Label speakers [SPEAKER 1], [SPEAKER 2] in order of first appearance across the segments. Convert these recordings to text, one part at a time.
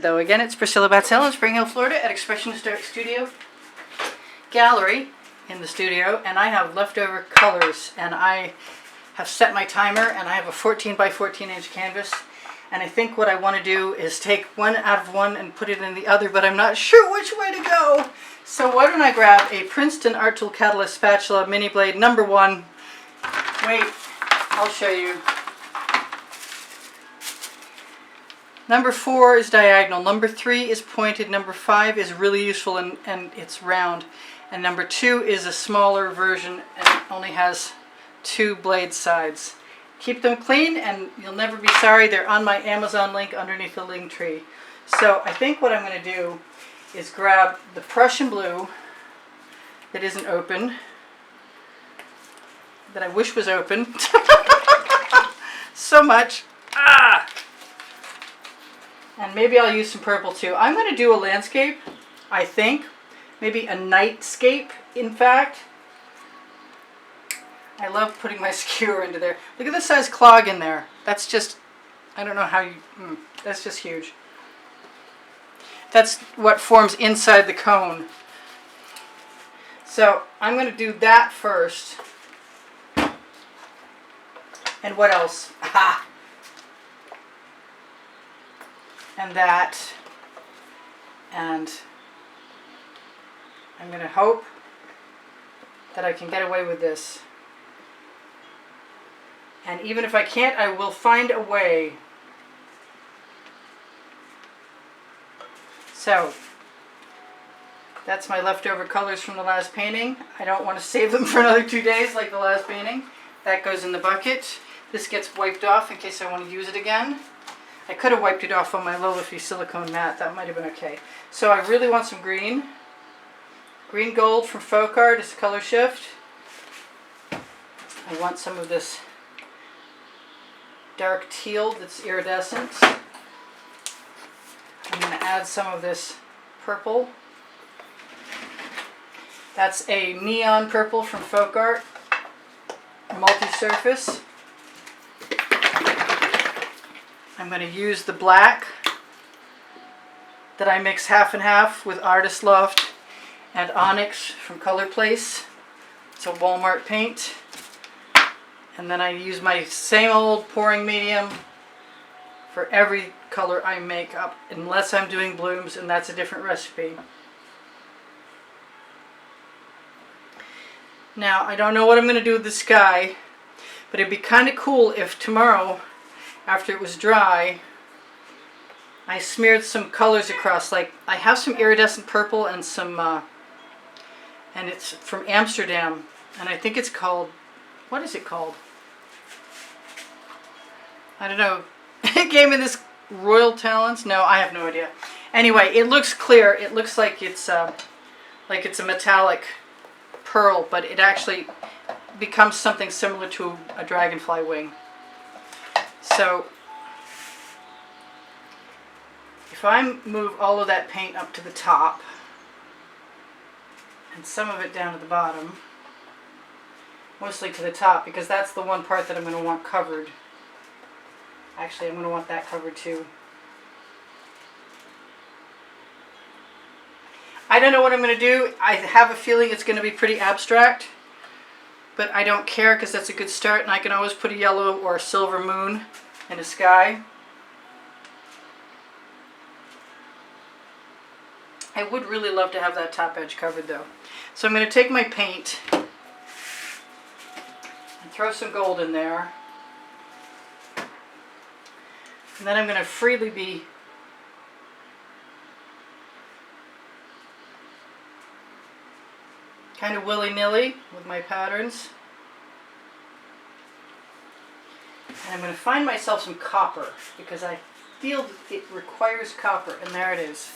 [SPEAKER 1] Hello again, it's Priscilla Batzell in Spring Hill, Florida at Expressionist Art Studio Gallery in the studio, and I have leftover colors, and I have set my timer, and I have a 14 by 14 inch canvas, and I think what I want to do is take one out of one and put it in the other, but I'm not sure which way to go. So why don't I grab a Princeton Art Tool Catalyst spatula mini blade number 1. Wait, I'll show you. Number 4 is diagonal, number 3 is pointed, number 5 is really useful and it's round, and number 2 is a smaller version and it only has 2 blade sides. Keep them clean and you'll never be sorry. They're on my Amazon link underneath the link tree. So I think what I'm going to do is grab the Prussian blue that isn't open, that I wish was open so much. And maybe I'll use some purple too. I'm going to do a landscape, I think. Maybe a nightscape, in fact. I love putting my skewer into there. Look at the size clog in there. That's just, I don't know how you, that's just huge. That's what forms inside the cone. So I'm going to do that first. And what else? Aha! And that, and I'm going to hope that I can get away with this. And even if I can't, I will find a way. So, that's my leftover colors from the last painting. I don't want to save them for another 2 days like the last painting. That goes in the bucket. This gets wiped off in case I want to use it again. I could have wiped it off on my Lolify silicone mat. That might have been okay. So I really want some green. Green gold from Folk Art is color shift. I want some of this dark teal that's iridescent. I'm going to add some of this purple. That's a neon purple from Folk Art, multi-surface. I'm going to use the black that I mix half and half with Artist Loft and Onyx from Color Place. It's a Walmart paint. And then I use my same old pouring medium for every color I make up, unless I'm doing blooms, and that's a different recipe. Now, I don't know what I'm going to do with the sky, but it'd be kind of cool if tomorrow, after it was dry, I smeared some colors across. Like, I have some iridescent purple and some, and it's from Amsterdam, and I think it's called, what is it called? I don't know. It gave me this Royal Talents. No, I have no idea. Anyway, it looks clear. It looks like it's a metallic pearl, but it actually becomes something similar to a dragonfly wing. So if I move all of that paint up to the top and some of it down to the bottom, mostly to the top because that's the one part that I'm going to want covered. Actually, I'm going to want that covered too. I don't know what I'm going to do. I have a feeling it's going to be pretty abstract, but I don't care because that's a good start, and I can always put a yellow or a silver moon in the sky. I would really love to have that top edge covered though. So I'm going to take my paint and throw some gold in there. And then I'm going to freely be kind of willy-nilly with my patterns. And I'm going to find myself some copper because I feel that it requires copper, and there it is.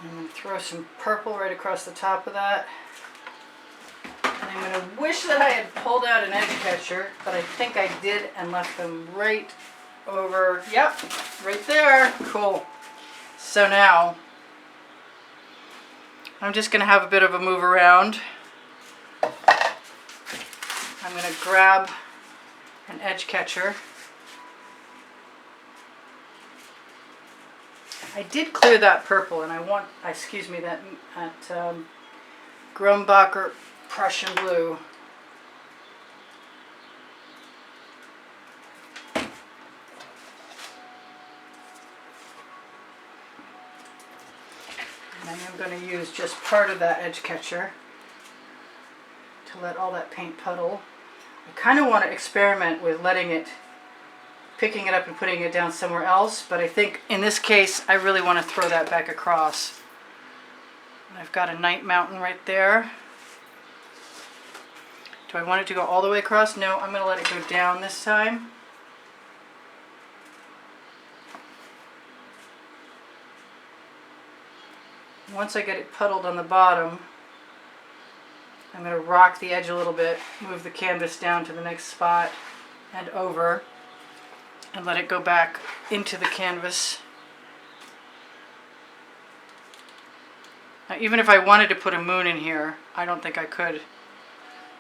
[SPEAKER 1] I'm going to throw some purple right across the top of that. And I'm going to wish that I had pulled out an edge catcher, but I think I did and left them right over, yep, right there. Cool. So now I'm just going to have a bit of a move around. I'm going to grab an edge catcher. I did clear that purple, and I want, excuse me, that Grumbacher Prussian blue. And I am going to use just part of that edge catcher to let all that paint puddle. I kind of want to experiment with picking it up and putting it down somewhere else, but I think in this case I really want to throw that back across. And I've got a night mountain right there. Do I want it to go all the way across? No, I'm going to let it go down this time. Once I get it puddled on the bottom, I'm going to rock the edge a little bit, move the canvas down to the next spot and over, and let it go back into the canvas. Now, even if I wanted to put a moon in here, I don't think I could,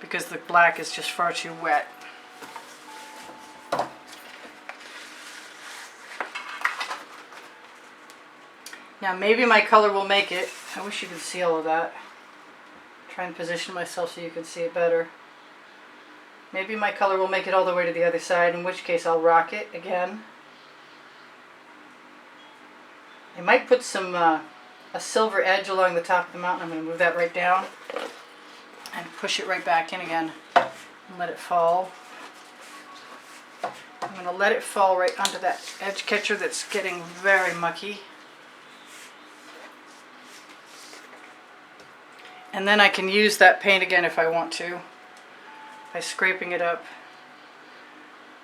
[SPEAKER 1] because the black is just far too wet. Now maybe my color will make it. I wish you could see all of that. Try and position myself so you can see it better. Maybe my color will make it all the way to the other side, in which case I'll rock it again. I might put some a silver edge along the top of the mountain. I'm going to move that right down and push it right back in again and let it fall. I'm going to let it fall right onto that edge catcher that's getting very mucky. And then I can use that paint again if I want to, by scraping it up.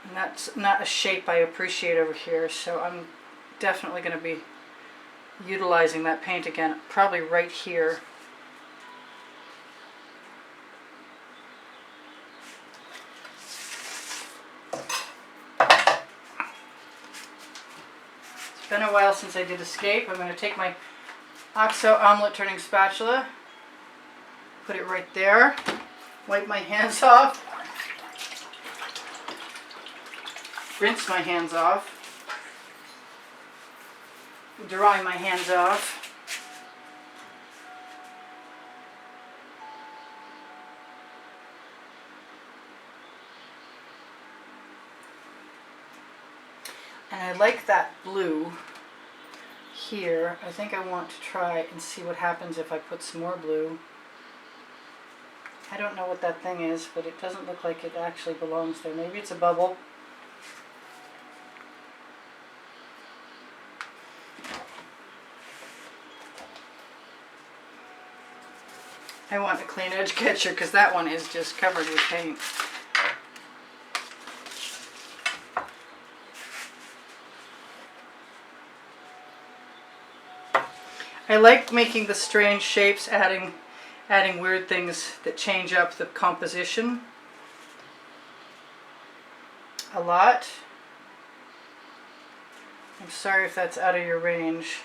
[SPEAKER 1] And that's not a shape I appreciate over here, so I'm definitely going to be utilizing that paint again, probably right here. It's been a while since I did Escape. I'm going to take my OXO omelet turning spatula, put it right there, wipe my hands off, rinse my hands off, dry my hands off. And I like that blue here. I think I want to try and see what happens if I put some more blue. I don't know what that thing is, but it doesn't look like it actually belongs there. Maybe it's a bubble. I want a clean edge catcher because that one is just covered with paint. I like making the strange shapes, adding weird things that change up the composition a lot. I'm sorry if that's out of your range.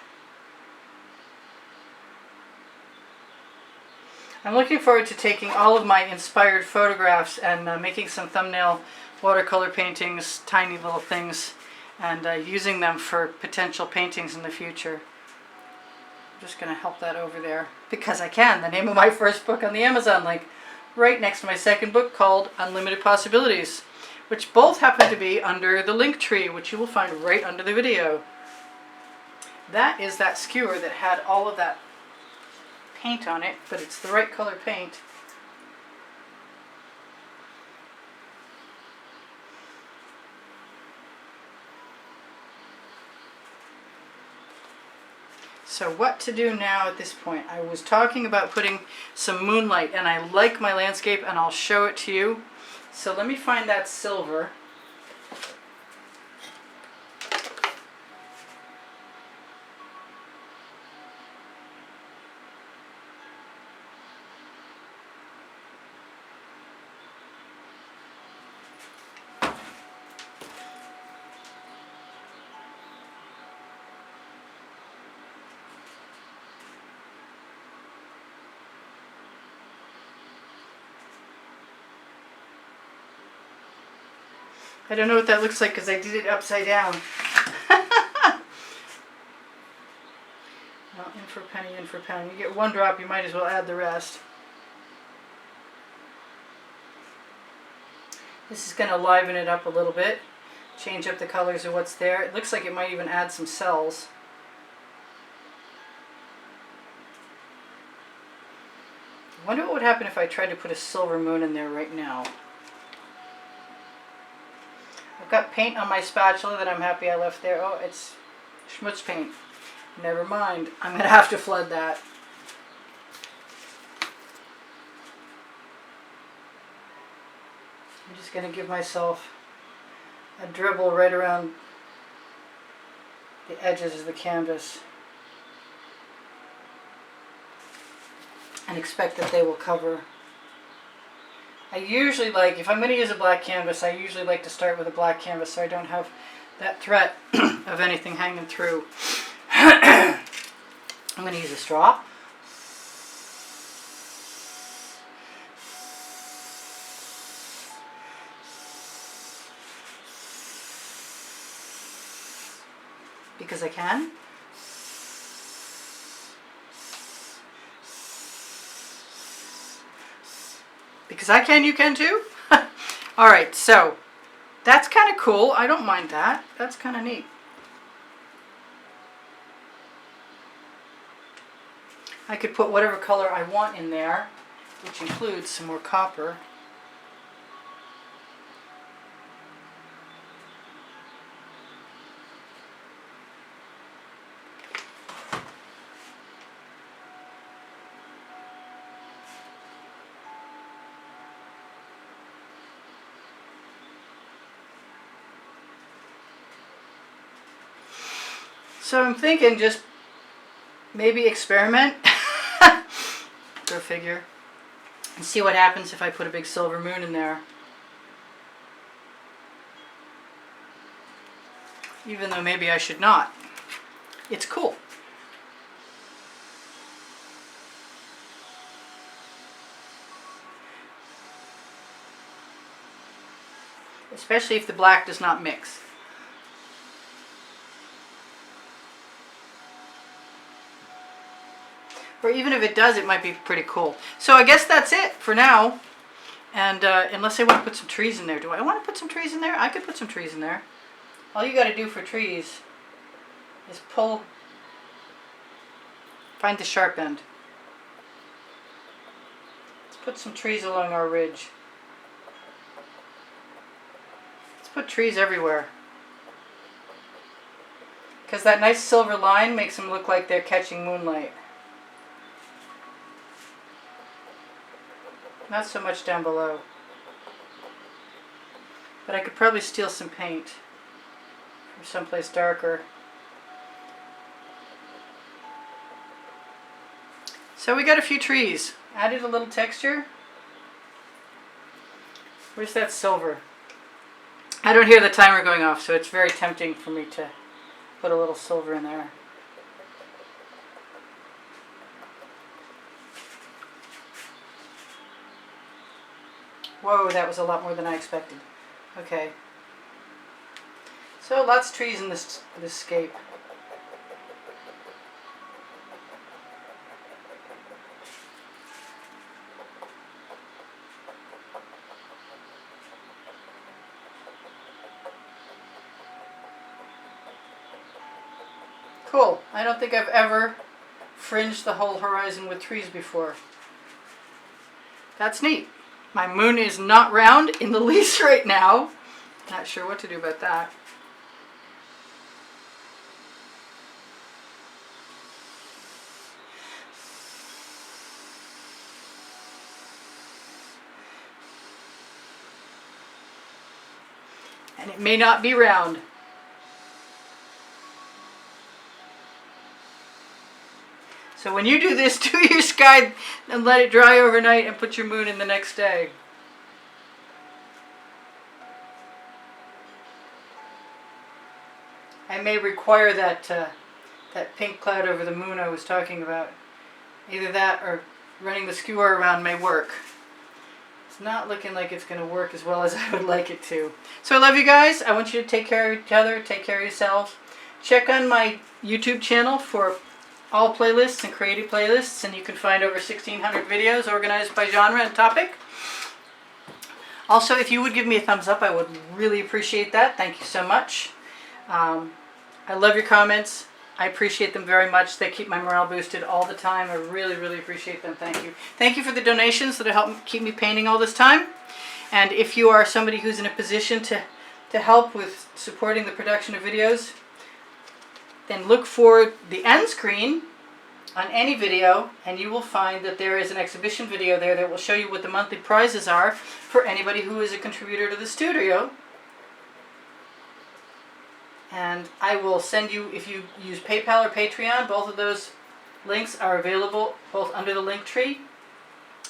[SPEAKER 1] I'm looking forward to taking all of my inspired photographs and making some thumbnail watercolor paintings, tiny little things, and using them for potential paintings in the future. I'm just going to help that over there because I can. The name of my first book on the Amazon link, right next to my second book called Unlimited Possibilities, which both happen to be under the link tree, which you will find right under the video. That is that skewer that had all of that paint on it, but it's the right color paint. So what to do now at this point? I was talking about putting some moonlight, and I like my landscape, and I'll show it to you. So let me find that silver. I don't know what that looks like because I did it upside down. Well, in for a penny, in for a pound. You get one drop, you might as well add the rest. This is going to liven it up a little bit, change up the colors of what's there. It looks like it might even add some cells. I wonder what would happen if I tried to put a silver moon in there right now. I've got paint on my spatula that I'm happy I left there. Oh, it's schmutz paint. Never mind. I'm going to have to flood that. I'm just going to give myself a dribble right around the edges of the canvas and expect that they will cover. I usually like, if I'm going to use a black canvas, I usually like to start with a black canvas so I don't have that threat of anything hanging through. I'm going to use a straw. Because I can. Because I can, you can too? Alright, so that's kind of cool. I don't mind that. That's kind of neat. I could put whatever color I want in there, which includes some more copper. So I'm thinking just maybe experiment, go figure, and see what happens if I put a big silver moon in there. Even though maybe I should not. It's cool. Especially if the black does not mix. Or even if it does, it might be pretty cool. So I guess that's it for now. And unless I want to put some trees in there. Do I want to put some trees in there? I could put some trees in there. All you got to do for trees is pull, find the sharp end. Let's put some trees along our ridge. Let's put trees everywhere. Because that nice silver line makes them look like they're catching moonlight. Not so much down below. But I could probably steal some paint from someplace darker. So we got a few trees. Added a little texture. Where's that silver? I don't hear the timer going off, so it's very tempting for me to put a little silver in there. Whoa, that was a lot more than I expected. Okay. So lots of trees in this scape. Cool. I don't think I've ever fringed the whole horizon with trees before. That's neat. My moon is not round in the least right now. Not sure what to do about that. And it may not be round. So when you do this, do your sky and let it dry overnight and put your moon in the next day. I may require that that pink cloud over the moon I was talking about. Either that or running the skewer around may work. It's not looking like it's going to work as well as I would like it to. So I love you guys. I want you to take care of each other. Take care of yourselves. Check on my YouTube channel for all playlists and creative playlists, and you can find over 1,600 videos organized by genre and topic. Also, if you would give me a thumbs up, I would really appreciate that. Thank you so much. I love your comments. I appreciate them very much. They keep my morale boosted all the time. I really, really appreciate them. Thank you. Thank you for the donations that have helped keep me painting all this time. And if you are somebody who's in a position to help with supporting the production of videos, then look for the end screen on any video, and you will find that there is an exhibition video there that will show you what the monthly prizes are for anybody who is a contributor to the studio. And I will send you, if you use PayPal or Patreon, both of those links are available both under the link tree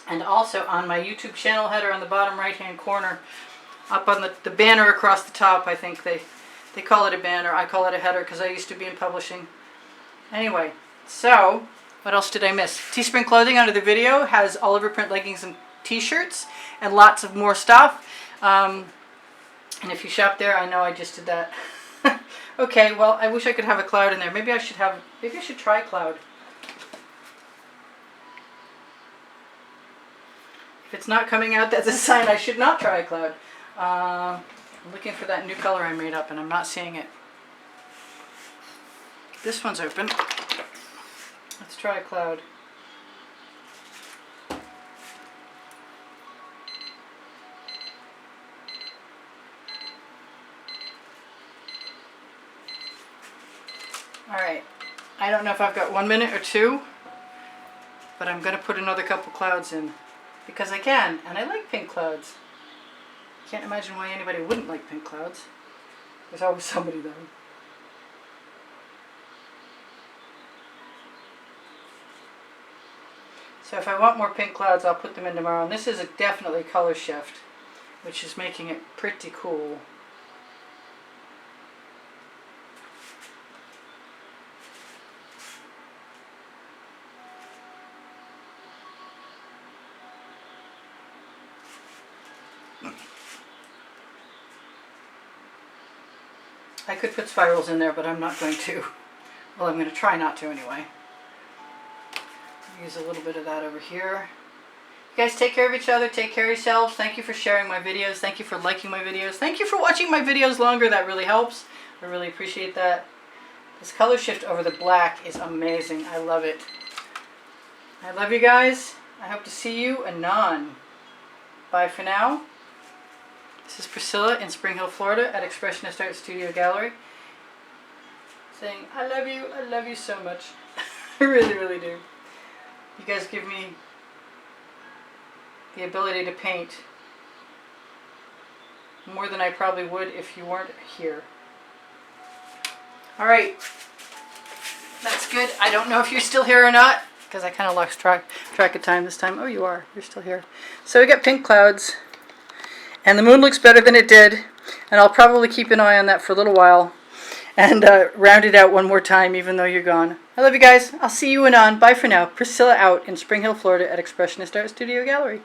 [SPEAKER 1] and also on my YouTube channel header on the bottom right hand corner, up on the banner across the top. I think they call it a banner. I call it a header because I used to be in publishing. Anyway, so what else did I miss? Teespring Clothing under the video has Oliver print leggings and t-shirts and lots of more stuff. And if you shop there, I know I just did that. Okay, well, I wish I could have a cloud in there. Maybe I should try cloud. If it's not coming out, that's a sign I should not try cloud. I'm looking for that new color I made up, and I'm not seeing it. This one's open. Let's try cloud. Alright, I don't know if I've got 1 minute or 2, but I'm going to put another couple clouds in because I can, and I like pink clouds. Can't imagine why anybody wouldn't like pink clouds. There's always somebody though. So if I want more pink clouds, I'll put them in tomorrow. And this is definitely color shift, which is making it pretty cool. I could put spirals in there, but I'm not going to. Well, I'm going to try not to anyway. Use a little bit of that over here. You guys take care of each other. Take care of yourselves. Thank you for sharing my videos. Thank you for liking my videos. Thank you for watching my videos longer. That really helps. I really appreciate that. This color shift over the black is amazing. I love it. I love you guys. I hope to see you anon. Bye for now. This is Priscilla in Spring Hill, Florida at Expressionist Art Studio Gallery, saying, I love you so much. I really, really do. You guys give me the ability to paint more than I probably would if you weren't here. Alright, that's good. I don't know if you're still here or not, because I kind of lost track of time this time. Oh, you are. You're still here. So we got pink clouds. And the moon looks better than it did, and I'll probably keep an eye on that for a little while and round it out one more time even though you're gone. I love you guys. I'll see you anon. Bye for now. Priscilla out in Spring Hill, Florida at Expressionist Art Studio Gallery.